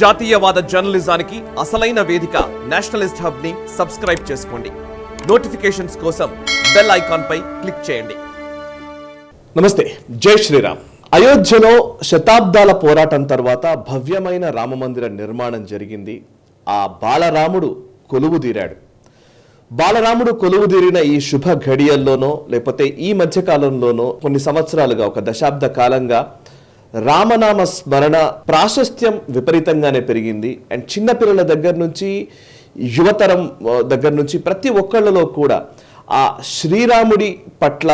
జాతీయవాద జర్నలిజానికి అసలైన వేదిక నేషనలిస్ట్ హబ్ ని సబ్స్క్రైబ్ చేసుకోండి. నోటిఫికేషన్స్ కోసం బెల్ ఐకాన్ పై క్లిక్ చేయండి. నమస్తే, జై శ్రీరామ్. అయోధ్యలో శతాబ్దాల పోరాటం తర్వాత భవ్యమైన రామమందిర నిర్మాణం జరిగింది. ఆ బాలరాముడు కొలువుదీరాడు. బాలరాముడు కొలువుదీరిన ఈ శుభ ఘడియల్లోనో లేకపోతే ఈ మధ్యకాలంలోనో కొన్ని సంవత్సరాలుగా, ఒక దశాబ్ద కాలంగా రామనామ స్మరణ ప్రాశస్త్యం విపరీతంగానే పెరిగింది. అండ్ చిన్నపిల్లల దగ్గర నుంచి యువతరం దగ్గర నుంచి ప్రతి ఒక్కళ్ళలో కూడా ఆ శ్రీరాముడి పట్ల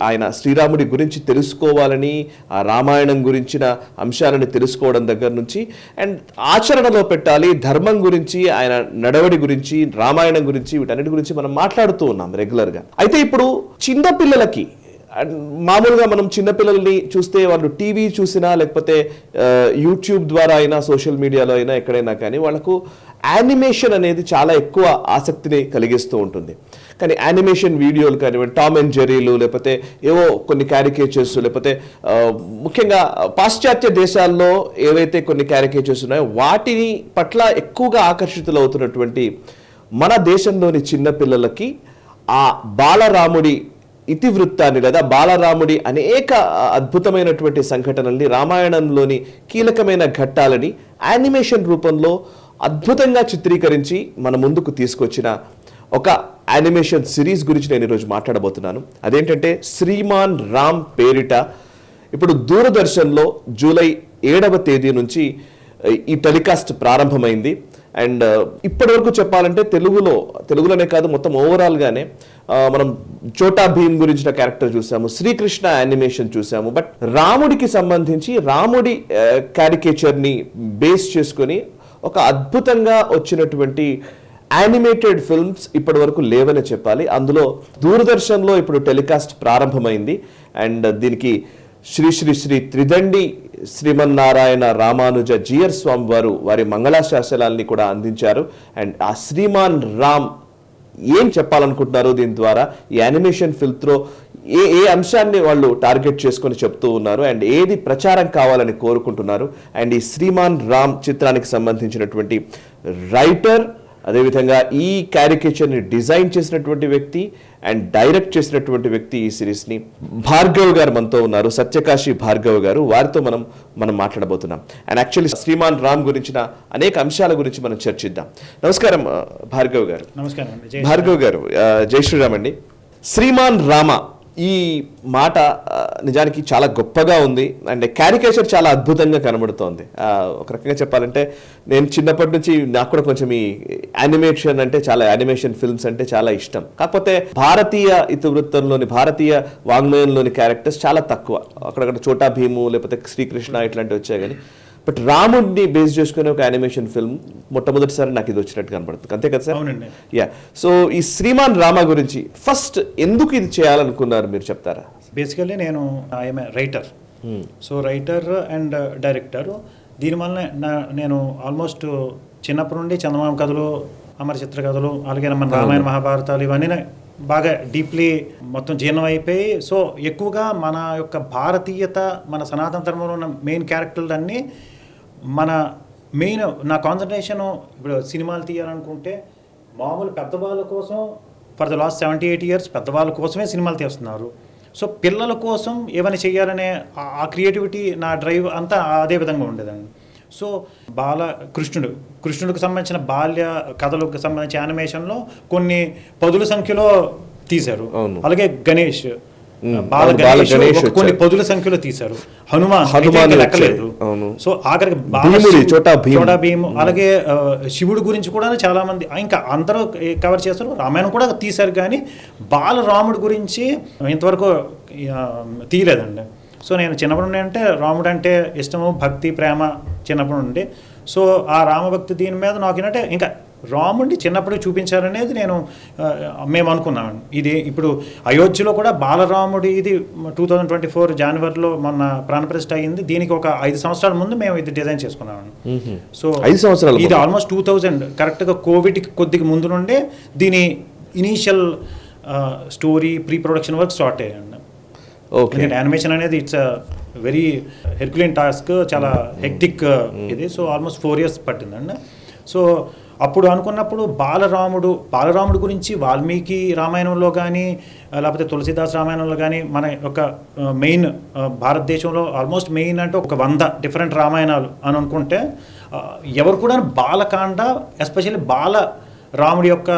ఆయన శ్రీరాముడి గురించి తెలుసుకోవాలని, ఆ రామాయణం గురించిన అంశాలను తెలుసుకోవడం దగ్గర నుంచి అండ్ ఆచరణలో పెట్టాలి, ధర్మం గురించి, ఆయన నడవడి గురించి, రామాయణం గురించి, వీటన్నిటి గురించి మనం మాట్లాడుతూ ఉన్నాం రెగ్యులర్గా. అయితే ఇప్పుడు చిన్నపిల్లలకి మామూలుగా మనం చిన్నపిల్లల్ని చూస్తే వాళ్ళు టీవీ చూసినా లేకపోతే యూట్యూబ్ ద్వారా అయినా సోషల్ మీడియాలో అయినా ఎక్కడైనా కానీ వాళ్ళకు యానిమేషన్ అనేది చాలా ఎక్కువ ఆసక్తిని కలిగిస్తూ ఉంటుంది. కానీ యానిమేషన్ వీడియోలు కానివ్వండి, టామ్ అండ్ జెర్రీలు, లేకపోతే ఏవో కొన్ని క్యారికేచర్స్, లేకపోతే ముఖ్యంగా పాశ్చాత్య దేశాల్లో ఏవైతే కొన్ని క్యారికేచర్స్ ఉన్నాయో వాటిని పట్ల ఎక్కువగా ఆకర్షితులు అవుతున్నటువంటి మన దేశంలోని చిన్నపిల్లలకి ఆ బాలరాముడి ఇతివృత్తాన్ని లేదా బాలరాముడి అనేక అద్భుతమైనటువంటి సంఘటనల్ని, రామాయణంలోని కీలకమైన ఘట్టాలని యానిమేషన్ రూపంలో అద్భుతంగా చిత్రీకరించి మన ముందుకు తీసుకొచ్చిన ఒక యానిమేషన్ సిరీస్ గురించి నేను ఈరోజు మాట్లాడబోతున్నాను. అదేంటంటే శ్రీమాన్ రామ్ పేరిట ఇప్పుడు దూరదర్శన్లో జూలై 7వ తేదీ నుంచి ఈ టెలికాస్ట్ ప్రారంభమైంది. అండ్ ఇప్పటి వరకు చెప్పాలంటే తెలుగులోనే కాదు, మొత్తం ఓవరాల్గానే మనం చోటా భీమ్ గురించిన క్యారెక్టర్ చూసాము, శ్రీకృష్ణ యానిమేషన్ చూసాము. బట్ రాముడికి సంబంధించి రాముడి క్యారికేచర్ని బేస్ చేసుకొని ఒక అద్భుతంగా వచ్చినటువంటి యానిమేటెడ్ ఫిల్మ్స్ ఇప్పటి వరకు లేవని చెప్పాలి. అందులో దూరదర్శన్లో ఇప్పుడు టెలికాస్ట్ ప్రారంభమైంది. అండ్ దీనికి శ్రీ శ్రీ శ్రీ త్రిదండి శ్రీమన్నారాయణ రామానుజ జీయర్ స్వామి వారు వారి మంగళాశాసనాల్ని కూడా అందించారు. అండ్ ఆ శ్రీమాన్ రామ్ ఏం చెప్పాలనుకుంటున్నారు, దీని ద్వారా ఈ యానిమేషన్ ఫిల్మ్లో ఏ అంశాన్ని వాళ్ళు టార్గెట్ చేసుకొని చెప్తూ ఉన్నారు అండ్ ఏది ప్రచారం కావాలని కోరుకుంటున్నారు. అండ్ ఈ శ్రీమాన్ రామ్ చిత్రానికి సంబంధించినటువంటి రైటర్, అదేవిధంగా ఈ క్యారికేచర్ని డిజైన్ చేసినటువంటి వ్యక్తి అండ్ డైరెక్ట్ చేసినటువంటి వ్యక్తి ఈ సిరీస్ని భార్గవ్ గారు మనతో ఉన్నారు, సత్యకాశి భార్గవ్ గారు. వారితో మనం మాట్లాడబోతున్నాం. అండ్ యాక్చువల్లీ శ్రీమాన్ రామ్ గురించిన అనేక అంశాల గురించి మనం చర్చిద్దాం. నమస్కారం భార్గవ్ గారు. నమస్కారం అండి. భార్గవ్ గారు, జై శ్రీరామ్ అండి. శ్రీమాన్ రామ ఈ మాట నిజానికి చాలా గొప్పగా ఉంది అండ్ క్యారికేచర్ చాలా అద్భుతంగా కనబడుతోంది. ఒక రకంగా చెప్పాలంటే నేను చిన్నప్పటి నుంచి నాకు కూడా కొంచెం ఈ యానిమేషన్ అంటే యానిమేషన్ ఫిల్మ్స్ అంటే చాలా ఇష్టం. కాకపోతే భారతీయ ఇతివృత్తంలోని, భారతీయ వాంగ్మయంలోని క్యారెక్టర్స్ చాలా తక్కువ. అక్కడక్కడ చోటా భీము లేకపోతే శ్రీకృష్ణ ఇట్లాంటివి వచ్చాయి. కానీ బట్ రాముడిని బేస్ చేసుకునే ఒక యానిమేషన్ ఫిల్మ్ మొట్టమొదటిసారి నాకు ఇది వచ్చినట్టు కనబడుతుంది. అంతే కదా సార్? అవునండి. యా. సో ఈ శ్రీమాన్ రామ గురించి ఫస్ట్ ఎందుకు ఇది చేయాలనుకున్నారు మీరు చెప్తారా? బేసికల్లీ నేను I'm writer. So writer and director. దీనివల్ల నేను ఆల్మోస్ట్ చిన్నప్పటి నుండి చందమామ కథలు, అమర చిత్ర కథలు, అలాగే మన రామాయణ మహాభారతాలు ఇవన్నీ బాగా డీప్లీ మొత్తం జీర్ణం అయిపోయి, సో ఎక్కువగా మన యొక్క భారతీయత, మన సనాతన ధర్మంలో ఉన్న మెయిన్ క్యారెక్టర్లు అన్నీ నా కాన్సన్ట్రేషను ఇప్పుడు సినిమాలు తీయాలనుకుంటే మామూలు పెద్దవాళ్ళ కోసం ఫర్ ద లాస్ట్ 78 years పెద్దవాళ్ళ కోసమే సినిమాలు తీస్తున్నారు. సో పిల్లల కోసం ఏమైనా చేయాలనే ఆ క్రియేటివిటీ, నా డ్రైవ్ అంతా అదే విధంగా ఉండేదండి. సో కృష్ణుడికి సంబంధించిన బాల్య కథలకు సంబంధించిన యానిమేషన్లో కొన్ని పదుల సంఖ్యలో తీశారు. అలాగే గణేష్ కొన్ని పదుల సంఖ్యలో తీశారు. హనుమాన్ లెక్కలేదు. సో ఆఖరికి చోటా భీమ్, అలాగే శివుడి గురించి కూడా చాలా మంది ఇంకా అందరూ కవర్ చేస్తారు. రామాయణం కూడా తీశారు, కానీ బాలరాముడి గురించి ఇంతవరకు తీయలేదండి. సో నేను చిన్నప్పటి నుండి అంటే రాముడు అంటే ఇష్టము, భక్తి, ప్రేమ చిన్నప్పటి నుండి. సో ఆ రామభక్తి దీని మీద నాకు ఏంటంటే ఇంకా రాముడిని చిన్నప్పుడు చూపించాలనేది మేము అనుకున్నామండి. ఇది ఇప్పుడు అయోధ్యలో కూడా బాలరాముడి ఇది 2024 జనవరిలో మొన్న ప్రాణప్రతిష్ఠ అయ్యింది. దీనికి ఒక 5 సంవత్సరాల ముందు మేము ఇది డిజైన్ చేసుకున్నామండి. సో 5 సంవత్సరాలు ఇది ఆల్మోస్ట్ 2000 కరెక్ట్గా కోవిడ్కి కొద్దిగా ముందు నుండే దీని initial story, pre production work start అయ్యాయండి. యానిమేషన్ అనేది ఇట్స్ వెరీ హెర్క్యులియన్ టాస్క్, చాలా హెక్టిక్ ఇది. సో ఆల్మోస్ట్ 4 years పట్టిందండి. సో అప్పుడు అనుకున్నప్పుడు బాలరాముడు గురించి వాల్మీకి రామాయణంలో కానీ లేకపోతే తులసీదాస్ రామాయణంలో కానీ మన యొక్క మెయిన్ భారతదేశంలో ఆల్మోస్ట్ మెయిన్ అంటే ఒక 100 డిఫరెంట్ రామాయణాలు అని అనుకుంటే ఎవరు కూడా బాలకాండ ఎస్పెషల్లీ రాముడి యొక్క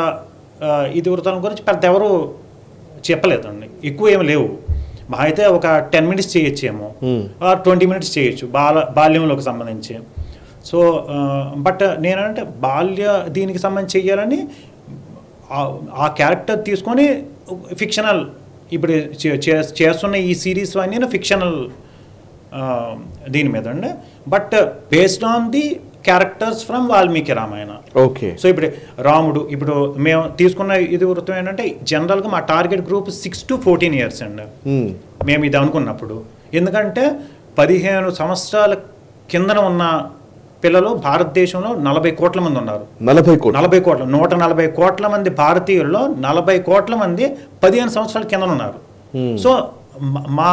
ఇతివృత్తాల గురించి పెద్ద ఎవరు చెప్పలేదండి. ఎక్కువ ఏమి లేవు. మా అయితే ఒక 10 minutes చేయొచ్చేమో, 20 minutes చేయొచ్చు బాల్యంలోకి సంబంధించి. సో బట్ నేనంటే దీనికి సంబంధించి చెయ్యాలని ఆ క్యారెక్టర్ తీసుకొని ఫిక్షనల్ ఇప్పుడు చేస్తున్న ఈ సిరీస్ అన్నీ ఫిక్షనల్ దీని మీద అండి. But based on the characters from Valmiki Ramayana. Okay. So ఇప్పుడు మేము తీసుకున్న ఇది వృత్తం ఏంటంటే జనరల్గా మా టార్గెట్ గ్రూప్ 6 to 14 years అండి. మేము ఇది అనుకున్నప్పుడు ఎందుకంటే 15 సంవత్సరాల కిందన ఉన్న పిల్లలు భారతదేశంలో 40 కోట్ల మంది ఉన్నారు. 40 కోట్ల 140 కోట్ల మంది భారతీయుల్లో 40 కోట్ల మంది 15 సంవత్సరాల కింద ఉన్నారు. సో మా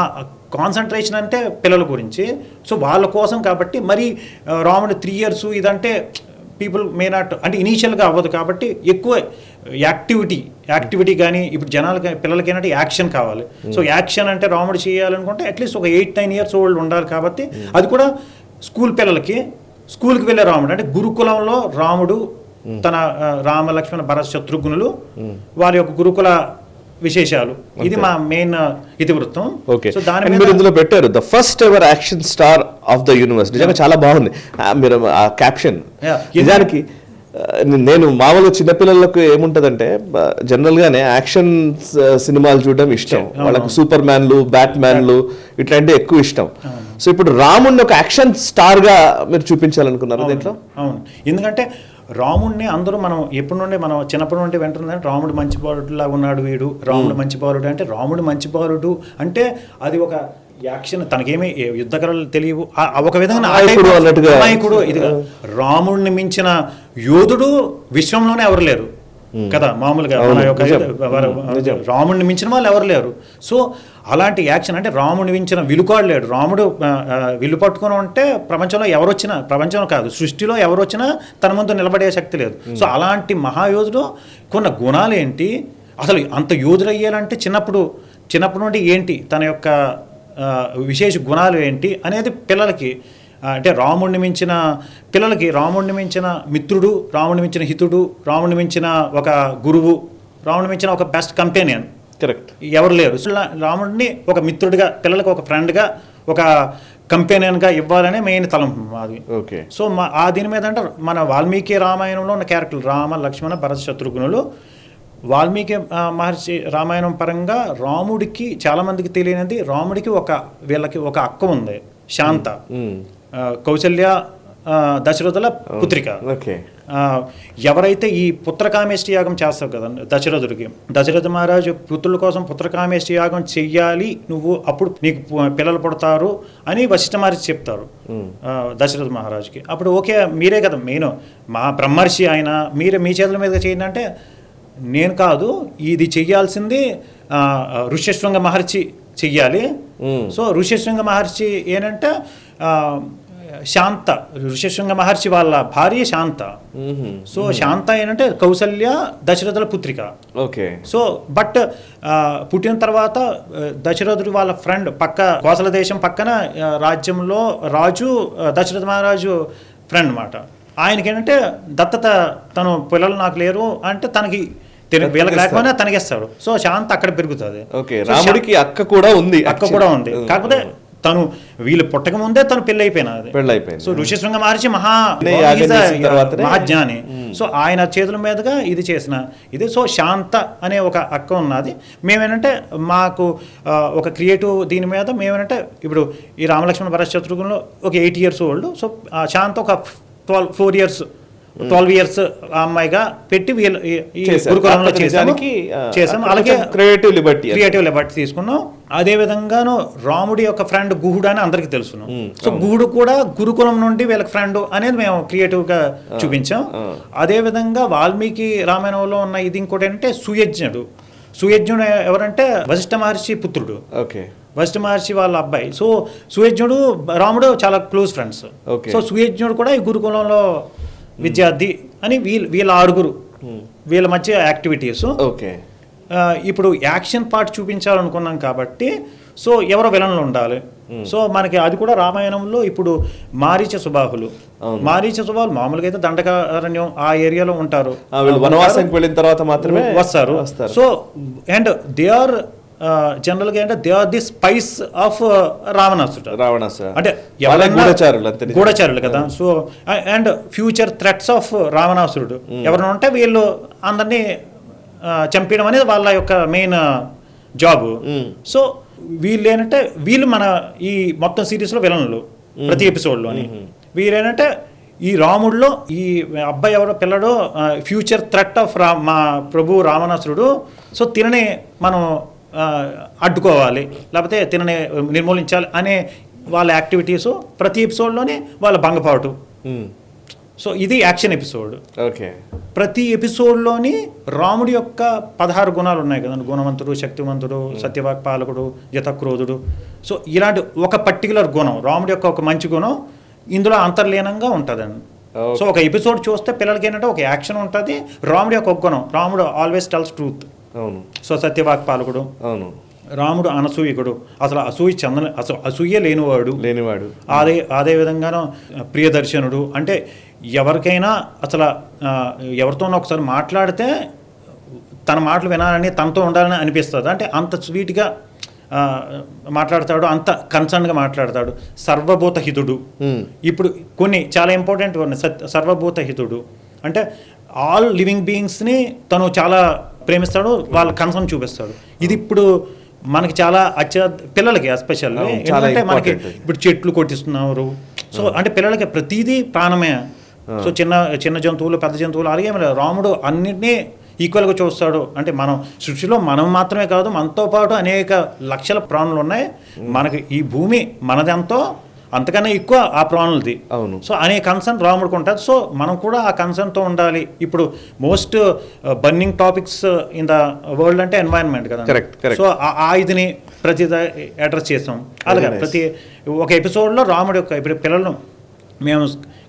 కాన్సన్ట్రేషన్ అంటే పిల్లల గురించి. సో వాళ్ళ కోసం కాబట్టి మరి రాముడు 3 years ఇదంటే పీపుల్ మే నాట్ అంటే ఇనీషియల్గా అవ్వదు కాబట్టి ఎక్కువ యాక్టివిటీ కానీ ఇప్పుడు జనాలకి పిల్లలకి ఏంటంటే యాక్షన్ కావాలి. సో యాక్షన్ అంటే రాముడు చేయాలనుకుంటే అట్లీస్ట్ ఒక 8-9 years old ఉండాలి కాబట్టి అది కూడా స్కూల్ పిల్లలకి స్కూల్కి వెళ్ళే రాముడు అంటే గురుకులంలో రాముడు తన రామ లక్ష్మణ భరత శత్రుఘ్నులు వారి యొక్క గురుకుల విశేషాలు ఇది మా మెయిన్ ఇతివృత్తం. సో దాని మీరు ఇందులో పెట్టారు the first ever action star of the universe. నిజంగా చాలా బాగుంది మీరు ఆ క్యాప్షన్. నిజానికి నేను మామూలుగా చిన్నపిల్లలకు ఏముంటదంటే జనరల్ గానే యాక్షన్ సినిమాలు చూడడం ఇష్టం, వాళ్ళకి సూపర్ మ్యాన్లు బ్యాట్ మ్యాన్లు ఇట్లాంటివి ఎక్కువ ఇష్టం. సో ఇప్పుడు రాముడిని ఒక యాక్షన్ స్టార్ గా మీరు చూపించాలనుకున్నారు దీంట్లో. అవును, ఎందుకంటే రాముడిని అందరూ మనం ఎప్పటి నుండి మనం చిన్నప్పటి నుండి వింటున్నాం రాముడు మంచి బాలుడులా ఉన్నాడు వీడు, రాముడు మంచి బాలుడు అంటే రాముడు మంచి బాలుడు అంటే అది ఒక యాక్షన్, తనకేమీ యుద్ధ కళలు తెలియవు ఒక విధంగా నాయకుడు. ఇది రాముడిని మించిన యోధుడు విశ్వంలోనే ఎవరు లేరు కదా మామూలుగా మన యొక్క రాముడిని మించిన వాళ్ళు ఎవరు లేరు. సో అలాంటి యాక్షన్ అంటే రాముడిని మించిన విలుకాడు లేడు. రాముడు విల్లు పట్టుకొని ఉంటే ప్రపంచంలో ఎవరొచ్చినా, ప్రపంచంలో కాదు సృష్టిలో ఎవరొచ్చినా తన ముందు నిలబడే శక్తి లేదు. సో అలాంటి మహాయోధుడు కొన్న గుణాలు ఏంటి, అసలు అంత యోధుడు అయ్యాలంటే చిన్నప్పటి నుండి ఏంటి తన యొక్క విశేష గుణాలు ఏంటి అనేది పిల్లలకి అంటే రాముడిని మించిన పిల్లలకి రాముడిని మించిన మిత్రుడు, రాముడిని మించిన హితుడు, రాముడిని మించిన ఒక గురువు, రాముడిని మించిన ఒక బెస్ట్ కంపెనియన్ కరెక్ట్ ఎవరు లేరు. సో రాముడిని ఒక మిత్రుడిగా పిల్లలకు ఒక ఫ్రెండ్గా ఒక కంపెనియన్గా ఇవ్వాలనే మెయిన్ తలంపు మాది. ఓకే. సో దీని మీద అంటే మన వాల్మీకి రామాయణంలో ఉన్న క్యారెక్టర్లు రామ లక్ష్మణ భరత శత్రుఘ్నులు వాల్మీకి మహర్షి రామాయణం పరంగా రాముడికి చాలామందికి తెలియనిది రాముడికి వీళ్ళకి ఒక అక్క ఉంది శాంత, కౌశల్య దశరథుల పుత్రిక. ఎవరైతే ఈ పుత్రకామేష్టి యాగం చేస్తావు కదా దశరథుడికి, దశరథ మహారాజు పుత్రుల కోసం పుత్రకామేష్టి యాగం చెయ్యాలి నువ్వు అప్పుడు నీకు పిల్లలు పుడతారు అని వశిష్ఠ మహర్షి చెప్తారు దశరథ మహారాజుకి. అప్పుడు ఓకే మీరే కదా మెయిన్ మా బ్రహ్మర్షి ఆయన మీ చేతుల మీద చేయండి అంటే నేను కాదు ఇది చెయ్యాల్సింది ఋష్యశృంగ మహర్షి చెయ్యాలి. సో ఋష్యశృంగ మహర్షి ఏంటంటే శాంత, ఋష్యశృంగ మహర్షి వాళ్ళ భార్య శాంత. సో శాంత ఏంటంటే కౌసల్య దశరథుల పుత్రిక. ఓకే. సో బట్ పుట్టిన తర్వాత దశరథుడు వాళ్ళ ఫ్రెండ్ కోసల దేశం పక్కన రాజ్యంలో రాజు దశరథ మహారాజు ఫ్రెండ్ అన్నమాట. ఆయనకి ఏంటంటే దత్తత తను పిల్లలు నాకు లేరు అంటే తనకి వీళ్ళకి లేకపోయినా తనకిస్తాడు. సో శాంత అక్కడ పెరుగుతుంది. రాముడికి అక్క కూడా ఉంది కాకపోతే తను వీళ్ళు పుట్టక ముందే తను పెళ్ళి అయిపోయినది. సో ఋష్యశృంగ మహర్షి మహాజ్ఞాని. సో ఆయన చేతుల మీదుగా ఇది చేసిన ఇది. సో శాంత అనే ఒక అక్క ఉన్నది. మేమేంటంటే మాకు ఒక క్రియేటివ్ దీని మీద మేమేంటంటే ఇప్పుడు ఈ రామలక్ష్మణ భరత శత్రుఘ్నులు ఒక 8 years old. సో శాంత ఒక 12 years అమ్మాయిగా పెట్టి వీళ్ళు గురుకులంలో చేసాము. అలాగే క్రియేటివ్ లిబర్టీ తీసుకున్నాం. అదే విధంగాను రాముడి యొక్క ఫ్రెండ్ గుహుడు అని అందరికీ తెలుసును. సో గుహుడు కూడా గురుకులం నుండి వీళ్ళకి ఫ్రెండ్ అనేది మేము క్రియేటివ్గా చూపించాం. అదే విధంగా వాల్మీకి రామాయణంలో ఉన్న ఇది ఇంకోటి ఏంటంటే సుయజ్ఞుడు ఎవరంటే వశిష్ఠ మహర్షి పుత్రుడు. వశిష్ఠ మహర్షి వాళ్ళ అబ్బాయి. సో సుయజ్ఞుడు రాముడు చాలా క్లోజ్ ఫ్రెండ్స్. Okay. సో సుయజ్ఞుడు కూడా ఈ గురుకులంలో విద్యార్థి అని వీళ్ళ ఆరుగురు వీళ్ళ మధ్య యాక్టివిటీస్. ఓకే. ఇప్పుడు యాక్షన్ పార్ట్ చూపించాలనుకున్నాం కాబట్టి సో ఎవరో విలన్లు ఉండాలి. సో మనకి అది కూడా రామాయణంలో ఇప్పుడు మారీచ సుబాహులు మామూలుగా అయితే దండకారణ్యం ఆ ఏరియాలో ఉంటారు, వనవాసానికి వెళ్ళిన తర్వాత మాత్రమే వస్తారు. సో అండ్ దే ఆర్ జనరల్గా అంటే they are the spies of రావణాసుడు అంటే గూఢచారులు కదా. So and future threats of Ravanasurudu ఎవరైనా ఉంటే వీళ్ళు అందరినీ చంపేయడం అనేది వాళ్ళ యొక్క మెయిన్ జాబ్. సో వీళ్ళు ఏంటంటే వీళ్ళు మన ఈ మొత్తం సిరీస్లో విలన్లు ప్రతి ఎపిసోడ్లోని. వీళ్ళేంటంటే ఈ రాముడిలో ఈ అబ్బాయి ఎవరో పిల్లడో ఫ్యూచర్ థ్రెట్ ఆఫ్ మా ప్రభు రావణాసురుడు. సో తినని మనం అడ్డుకోవాలి, లేకపోతే తినని నిర్మూలించాలి అనే వాళ్ళ యాక్టివిటీస్ ప్రతి ఎపిసోడ్లోనే వాళ్ళ భంగపాటు. సో ఇది యాక్షన్ ఎపిసోడ్. ఓకే. ప్రతి ఎపిసోడ్లోని రాముడి యొక్క 16 గుణాలు ఉన్నాయి కదండి. గుణవంతుడు, శక్తివంతుడు, సత్యవాక్ పాలకుడు, జతక్రోధుడు. సో ఇలాంటి ఒక పర్టికులర్ గుణం రాముడి యొక్క ఒక మంచి గుణం ఇందులో అంతర్లీనంగా ఉంటుందండి. సో ఒక ఎపిసోడ్ చూస్తే పిల్లలకి ఏంటంటే ఒక యాక్షన్ ఉంటుంది, రాముడి యొక్క ఒక గుణం, రాముడు ఆల్వేస్ టెల్స్ ట్రూత్. అవును. సో సత్యవాక్ పాలకుడు. అవును. రాముడు అనసూయకుడు, అసలు అసూయ లేనివాడు. అదే విధంగాను ప్రియదర్శనుడు, అంటే ఎవరికైనా అసలు ఎవరితోనో ఒకసారి మాట్లాడితే తన మాటలు వినాలని, తనతో ఉండాలని అనిపిస్తుంది. అంటే అంత స్వీట్గా మాట్లాడతాడు, అంత కన్సర్న్గా మాట్లాడతాడు. సర్వభూత హితుడు. ఇప్పుడు కొన్ని చాలా ఇంపార్టెంట్ ఉన్నాయి. సర్వభూత హితుడు అంటే ఆల్ లివింగ్ బీయింగ్స్ని తను చాలా ప్రేమిస్తాడు, వాళ్ళ కన్సర్న్ చూపిస్తాడు. ఇది ఇప్పుడు మనకి చాలా పిల్లలకి ఎస్పెషల్లీ ఏంటంటే మనకి ఇప్పుడు చెట్లు కొట్టిస్తున్నారు. సో అంటే పిల్లలకి ప్రతిదీ ప్రాణమే. సో చిన్న జంతువులు, పెద్ద జంతువులు అలాగే రాముడు అన్నింటినీ ఈక్వల్గా చూస్తాడు. అంటే మనం సృష్టిలో మనం మాత్రమే కాదు, మనతో పాటు అనేక లక్షల ప్రాణులు ఉన్నాయి. మనకి ఈ భూమి మనదెంతో అంతకన్నా ఎక్కువ ఆ ప్రాణులది. అవును. సో అనే కన్సర్న్ రాముడికి ఉంటుంది. సో మనం కూడా ఆ కన్సర్న్తో ఉండాలి. ఇప్పుడు most burning topics in the world అంటే ఎన్వైరన్మెంట్ కదా. సో ఆ ఇదిని ప్రతి అడ్రస్ చేస్తాం. అలాగే ప్రతి ఒక ఎపిసోడ్లో రాముడి యొక్క ఇప్పుడు పిల్లలను మేము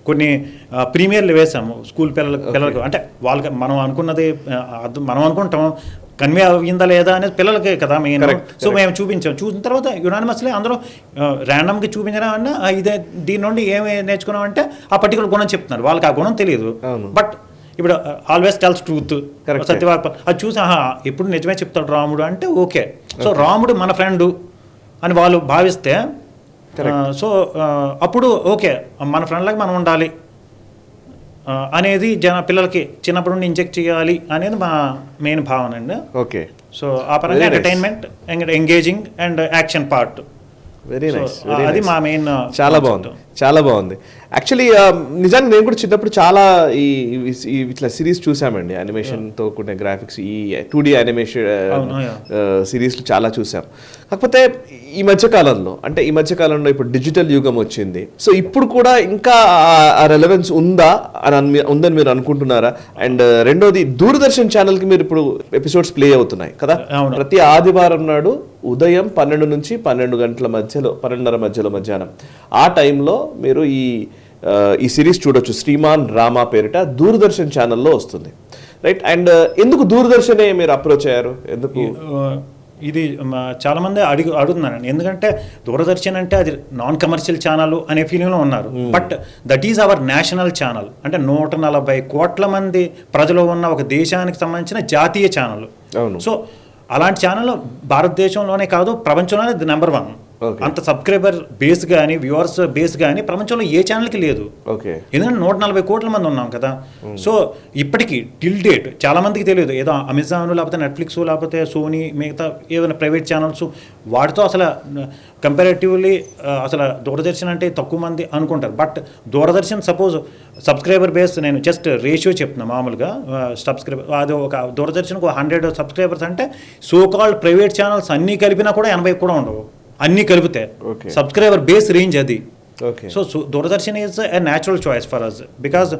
కొన్ని ప్రీమియర్లు వేసాము స్కూల్ పిల్లలకు. అంటే వాళ్ళకి మనం అనుకున్నది మనం అనుకుంటాం కన్వే అయిందా లేదా అనేది పిల్లలకే కదా మెయిన్. సో మేము చూసిన తర్వాత యునానిమస్లీ అందరూ ర్యాండమ్గా చూపించడం అన్నా ఇదే దీని నుండి ఏమి నేర్చుకున్నాం అంటే ఆ పర్టికులర్ గుణం చెప్తున్నారు. వాళ్ళకి ఆ గుణం తెలియదు. బట్ ఇప్పుడు ఆల్వేస్ టెల్స్ ట్రూత్, సత్యవాక్ అది చూసి ఎప్పుడు నిజమే చెప్తాడు రాముడు అంటే ఓకే. సో రాముడు మన ఫ్రెండు అని వాళ్ళు భావిస్తే సో అప్పుడు ఓకే మన ఫ్రెండ్లకి మనం ఉండాలి అనేది పిల్లలకి చిన్నప్పటి నుండి ఇంజెక్ట్ చేయాలి అనేది మా మెయిన్ భావన అండి. ఓకే. సో ఆ పరంగా entertainment, engaging and action part. Very nice. అది మా మెయిన్. చాలా బాగుంది యాక్చువల్లీ. నిజానికి నేను కూడా చిన్నప్పుడు చాలా ఇట్లా సిరీస్ చూసామండి, యానిమేషన్తో కూడిన గ్రాఫిక్స్, ఈ 2D యానిమేషన్ సిరీస్లు చాలా చూసాం. కాకపోతే ఈ మధ్యకాలంలో ఇప్పుడు డిజిటల్ యుగం వచ్చింది. సో ఇప్పుడు కూడా ఇంకా ఆ రెలవెన్స్ ఉందని మీరు అనుకుంటున్నారా? అండ్ రెండోది దూరదర్శన్ ఛానల్కి మీరు ఇప్పుడు ఎపిసోడ్స్ ప్లే అవుతున్నాయి కదా ప్రతి ఆదివారం నాడు ఉదయం 12 నుంచి 12 గంటల మధ్యలో, 12:30 మధ్యలో మధ్యాహ్నం ఆ టైంలో మీరు ఈ సిరీస్ చూడొచ్చు. శ్రీమాన్ రామా పేరిట దూరదర్శన్ ఛానల్లో వస్తుంది, రైట్? అండ్ ఎందుకు దూరదర్శనే మీరు అప్రోచ్ అయ్యారు? ఎందుకు ఇది చాలామంది అడుగుతున్నానండి. ఎందుకంటే దూరదర్శన్ అంటే అది నాన్ కమర్షియల్ ఛానల్ అనే ఫీలింగ్లో ఉన్నారు. But that is our national channel. అంటే 140 కోట్ల మంది ప్రజలు ఉన్న ఒక దేశానికి సంబంధించిన జాతీయ ఛానల్. సో అలాంటి ఛానల్ భారతదేశంలోనే కాదు ప్రపంచంలోనే నెంబర్ 1. అంత సబ్స్క్రైబర్ బేస్ కానీ వ్యూవర్స్ బేస్ కానీ ప్రపంచంలో ఏ ఛానల్కి లేదు. ఎందుకంటే 140 కోట్ల మంది ఉన్నాం కదా. సో ఇప్పటికీ టిల్ డేట్ చాలా మందికి తెలియదు. ఏదో అమెజాన్ లేకపోతే నెట్ఫ్లిక్స్ లేకపోతే సోనీ మిగతా ఏదైనా ప్రైవేట్ ఛానల్స్ వాటితో అసలు కంపారేటివ్లీ అసలు దూరదర్శన్ అంటే తక్కువ మంది అనుకుంటారు. But Doordarshan suppose subscriber base నేను జస్ట్ రేషియో చెప్తున్నా మామూలుగా సబ్స్క్రైబర్ అది ఒక దూరదర్శన్కు 100 సబ్స్క్రైబర్స్ అంటే సో కాల్డ్ ప్రైవేట్ ఛానల్స్ అన్నీ కలిపినా కూడా 80 కూడా ఉండవు. అన్నీ కలిపితే సబ్స్క్రైబర్ బేస్ రేంజ్ అది. So Doordarshan is a natural choice for us because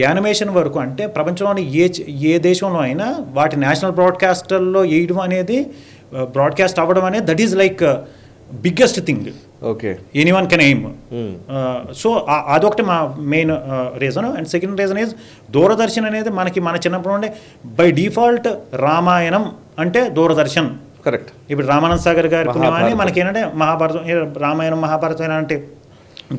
animation వరకు అంటే ప్రపంచంలోని ఏ దేశంలో అయినా వాటి నేషనల్ బ్రాడ్కాస్టర్లో వేయడం అనేది బ్రాడ్కాస్ట్ అవ్వడం అనేది that is like biggest thing okay anyone can aim. So అదొకటి మా main reason. And second reason is Doordarshan అనేది మనకి మన చిన్నప్పుడు నుండి బై డిఫాల్ట్ రామాయణం అంటే దూరదర్శన్. కరెక్ట్. ఇప్పుడు రామానంద సాగర్ గారి పుణ్యమాని మనకి ఏంటంటే మహాభారతం, రామాయణం మహాభారతం అంటే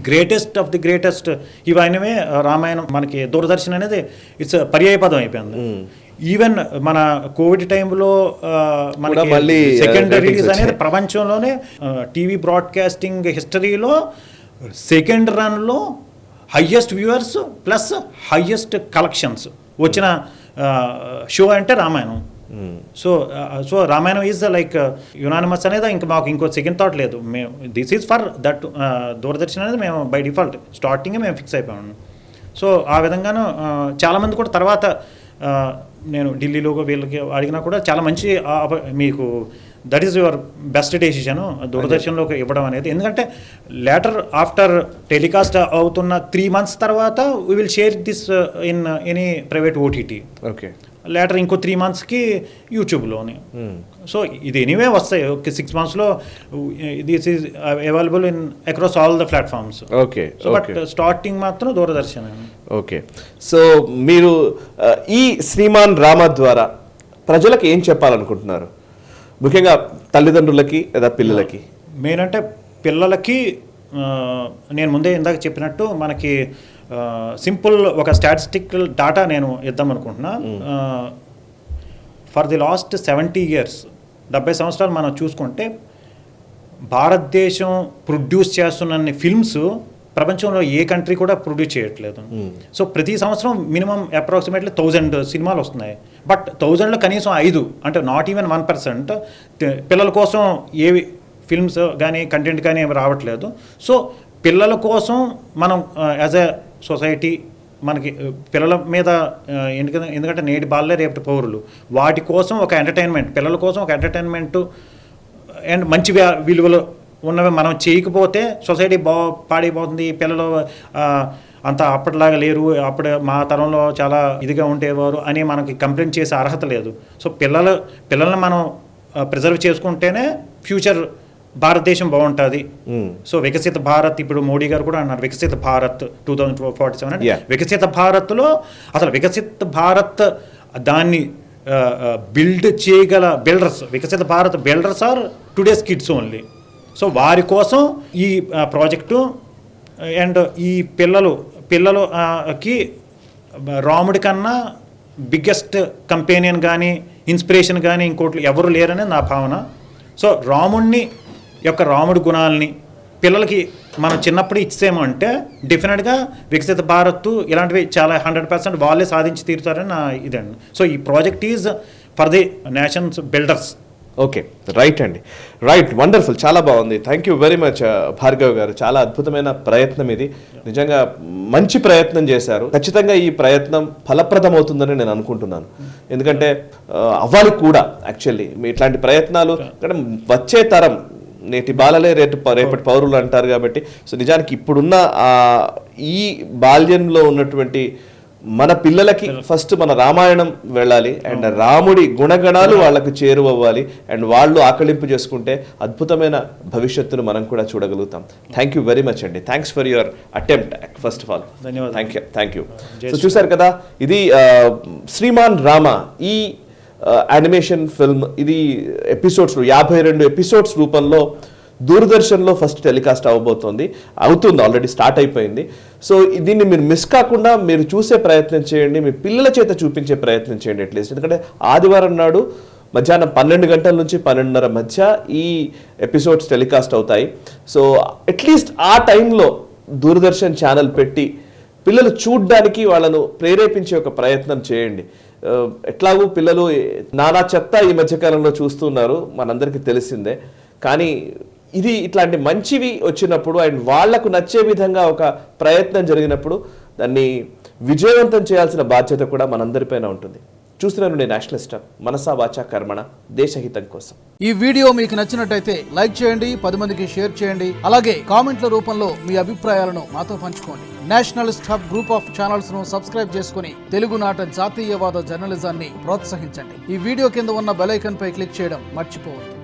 గ్రేటెస్ట్ ఆఫ్ ది గ్రేటెస్ట్ ఇవన్నీ రామాయణం మనకి దూరదర్శన్ అనేది ఇట్స్ పర్యాయ పదం అయిపోయింది. ఈవెన్ మన కోవిడ్ టైంలో మనకి సెకండ్ రిలీజ్ అనేది ప్రపంచంలోనే టీవీ బ్రాడ్కాస్టింగ్ హిస్టరీలో సెకండ్ రన్లో highest viewers plus highest collections వచ్చిన షో అంటే Ramayanam. So Ramayanam is like unanimous అనేది ఇంకా మాకు ఇంకో సెకండ్ థాట్ లేదు. మేము this is for that Doordarshan అనేది మేము బై డిఫాల్ట్ స్టార్టింగే మేము ఫిక్స్ అయిపోయాము. సో ఆ విధంగాను చాలామంది కూడా తర్వాత నేను ఢిల్లీలో వీళ్ళకి అడిగినా కూడా చాలా మంచి మీకు that is your best decision దూరదర్శన్లోకి ఇవ్వడం అనేది. ఎందుకంటే లేటర్ ఆఫ్టర్ టెలికాస్ట్ అవుతున్న 3 months తర్వాత we will share this in any private OTT. Okay. Later ఇంకో 3 monthsకి యూట్యూబ్లోని. సో ఇది ఎనీవే వస్తాయి. ఓకే 6 monthsలో this is available in across all the platforms. Okay. So but starting మాత్రం దూరదర్శన్. ఓకే. సో మీరు ఈ శ్రీమాన్ రామ ద్వారా ప్రజలకు ఏం చెప్పాలనుకుంటున్నారు, ముఖ్యంగా తల్లిదండ్రులకి లేదా పిల్లలకి? మెయిన్ అంటే పిల్లలకి నేను ముందే ఇందాక చెప్పినట్టు మనకి సింపుల్ ఒక స్టాటిస్టికల్ డాటా నేను ఇద్దాం అనుకుంటున్నా. ఫర్ ది లాస్ట్ 70 years 70 సంవత్సరాలు మనం చూసుకుంటే భారతదేశం ప్రొడ్యూస్ చేస్తున్న ఫిల్మ్స్ ప్రపంచంలో ఏ కంట్రీ కూడా ప్రొడ్యూస్ చేయట్లేదు. సో ప్రతి సంవత్సరం మినిమం అప్రాక్సిమేట్లీ 1000 సినిమాలు వస్తున్నాయి. బట్ 1000లో కనీసం 5 అంటే నాట్ ఈవెన్ 1% పిల్లల కోసం ఏవి ఫిల్మ్స్ కానీ కంటెంట్ కానీ ఏమి రావట్లేదు. సో పిల్లల కోసం మనం యాజ్ ఎ సొసైటీ మనకి పిల్లల మీద ఎందుకంటే నేటి బాలలే రేపటి పౌరులు, వాటి కోసం ఒక ఎంటర్టైన్మెంట్, పిల్లల కోసం ఒక ఎంటర్టైన్మెంట్ అండ్ మంచి విలువలు ఉన్నవి మనం చేయకపోతే సొసైటీ పాడైపోతుంది. పిల్లలు అంత అప్పటిలాగా లేరు, అప్పుడు మా తరంలో చాలా ఇదిగా ఉండేవారు అని మనకి కంప్లైంట్ చేసే అర్హత లేదు. సో పిల్లల్ని మనం ప్రిజర్వ్ చేసుకుంటేనే ఫ్యూచర్ భారతదేశం బాగుంటుంది. సో వికసిత భారత్, ఇప్పుడు మోడీ గారు కూడా అన్నారు వికసిత భారత్ 2047. వికసిత భారత్లో అసలు వికసిత భారత్ దాన్ని బిల్డ్ చేయగల బిల్డర్స్, వికసిత Bharat builders are today's kids only. So వారి కోసం ఈ ప్రాజెక్టు అండ్ ఈ పిల్లలకి రాముడి కన్నా బిగ్గెస్ట్ కంపెనియన్ కానీ ఇన్స్పిరేషన్ కానీ ఇంకోటి ఎవరు లేరనే నా భావన. సో రాముడి గుణాలని పిల్లలకి మనం చిన్నప్పుడు ఇచ్చేమంటే డెఫినెట్గా వికసిత భారత్ ఇలాంటివి చాలా 100% వాళ్ళే సాధించి తీరుతారని నా ఇదండి. సో ఈ project is for the nations builders. Okay, right అండి, రైట్, వండర్ఫుల్, చాలా బాగుంది. Thank you very much Bhargav గారు. చాలా అద్భుతమైన ప్రయత్నం ఇది, నిజంగా మంచి ప్రయత్నం చేశారు. ఖచ్చితంగా ఈ ప్రయత్నం ఫలప్రదమవుతుందని నేను అనుకుంటున్నాను. ఎందుకంటే అవ్వాలి కూడా యాక్చువల్లీ ఇట్లాంటి ప్రయత్నాలు. వచ్చే తరం నేటి బాలలే రేపటి పౌరులు అంటారు కాబట్టి, సో నిజానికి ఇప్పుడున్న ఈ బాల్యంలో ఉన్నటువంటి మన పిల్లలకి ఫస్ట్ మన రామాయణం వెళ్ళాలి అండ్ రాముడి గుణగణాలు వాళ్ళకు చేరువవ్వాలి అండ్ వాళ్ళు ఆకలింపు చేసుకుంటే అద్భుతమైన భవిష్యత్తును మనం కూడా చూడగలుగుతాం. థ్యాంక్ యూ వెరీ మచ్ అండి. Thanks for your attempt first of all. Thank you. So చూసారు కదా, ఇది శ్రీమాన్ రామ ఈ యానిమేషన్ ఫిల్మ్. ఇది ఎపిసోడ్స్ 52 ఎపిసోడ్స్ రూపంలో దూరదర్శన్లో ఫస్ట్ టెలికాస్ట్ అవుతుంది, ఆల్రెడీ స్టార్ట్ అయిపోయింది. సో దీన్ని మీరు మిస్ కాకుండా మీరు చూసే ప్రయత్నం చేయండి, మీ పిల్లల చేత చూపించే ప్రయత్నం చేయండి అట్లీస్ట్. ఎందుకంటే ఆదివారం నాడు మధ్యాహ్నం 12 గంటల నుంచి 12:30 మధ్య ఈ ఎపిసోడ్స్ టెలికాస్ట్ అవుతాయి. సో అట్లీస్ట్ ఆ టైంలో దూరదర్శన్ ఛానల్ పెట్టి పిల్లలు చూడ్డానికి వాళ్ళను ప్రేరేపించే ఒక ప్రయత్నం చేయండి. ఎట్లాగూ పిల్లలు నానా చెత్త ఈ మధ్యకాలంలో చూస్తున్నారు, మనందరికీ తెలిసిందే. కానీ ఇది ఇట్లాంటి మంచివి వచ్చినప్పుడు అండ్ వాళ్లకు నచ్చే విధంగా ఒక ప్రయత్నం జరిగినప్పుడు దాన్ని విజయవంతం చేయాల్సిన బాధ్యత కూడా మనందరిపైన ఉంటుంది. చూస్తున్నాను నేను నేషనల్ స్టార్, మనసా వాచా కర్మణ, దేశహితం కోసం. ఈ వీడియో మీకు నచ్చినట్టయితే లైక్ చేయండి, 10 మందికి షేర్ చేయండి. అలాగే కామెంట్ల రూపంలో మీ అభిప్రాయాలను మాతో పంచుకోండి. Nationalist hub group of channels ను సబ్స్క్రైబ్ చేసుకుని తెలుగునాట జాతీయవాద జర్నలిజాన్ని ప్రోత్సహించండి. ఈ వీడియో కింద ఉన్న బెల్ ఐకాన్ పై క్లిక్ చేయడం మర్చిపోవద్దు.